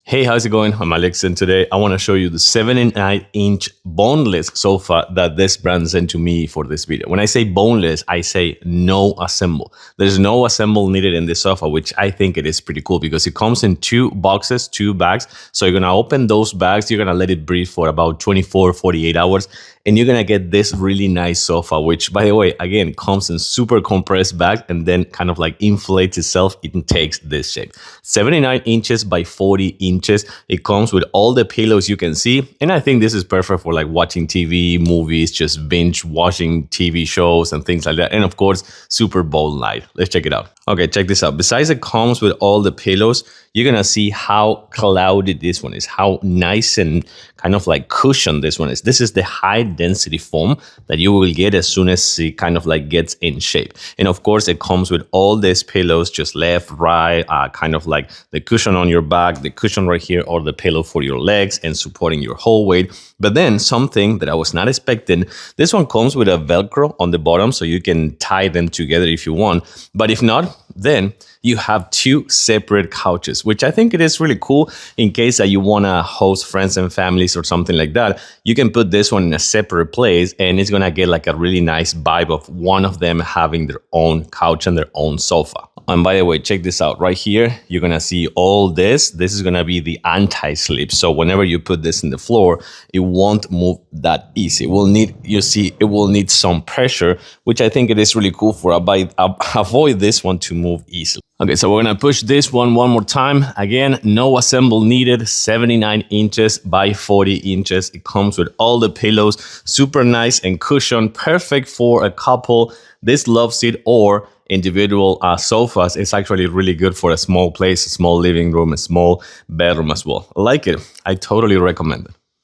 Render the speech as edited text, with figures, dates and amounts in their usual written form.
Hey, how's it going? I'm Alex, and today I want to show you the 79-inch boneless sofa that this brand sent to me for this video. When I say boneless, I say no assemble. There's no assemble needed in this sofa, which I think it is pretty cool because it comes in two boxes, two bags. So you're going to open those bags, you're going to let it breathe for about 24, 48 hours, and you're going to get this really nice sofa, which, by the way, again, comes in super compressed bag and then kind of like inflates itself. It takes this shape. 79 inches by 40 inches. It comes with all the pillows you can see. And I think this is perfect for like watching TV, movies, just binge watching TV shows and things like that. And of course, Super Bowl night. Let's check it out. Okay, check this out. Besides it comes with all the pillows, you're going to see how cloudy this one is, how nice and kind of like cushioned this one is. This is the high density foam that you will get as soon as it kind of like gets in shape. And of course, it comes with all these pillows, just left, right, kind of like the cushion on your back, the cushion right here, or the pillow for your legs and supporting your whole weight. But then something that I was not expecting, this one comes with a Velcro on the bottom so you can tie them together if you want. But if not, then you have two separate couches, which I think it is really cool in case that you want to host friends and families or something like that. You can put this one in a separate place and it's going to get like a really nice vibe of one of them having their own couch and their own sofa. And by the way, check this out right here. You're going to see all this. This is going to be the anti-slip. So whenever you put this in the floor, it won't move that easy. It will need, you see, it will need some pressure, which I think it is really cool for avoid this one to move easily. Okay, so we're going to push this one more time. Again, no assemble needed, 79 inches by 40 inches. It comes with all the pillows, super nice and cushioned, perfect for a couple. This love seat or individual sofas is actually really good for a small place, a small living room, a small bedroom as well. I like it. I totally recommend it.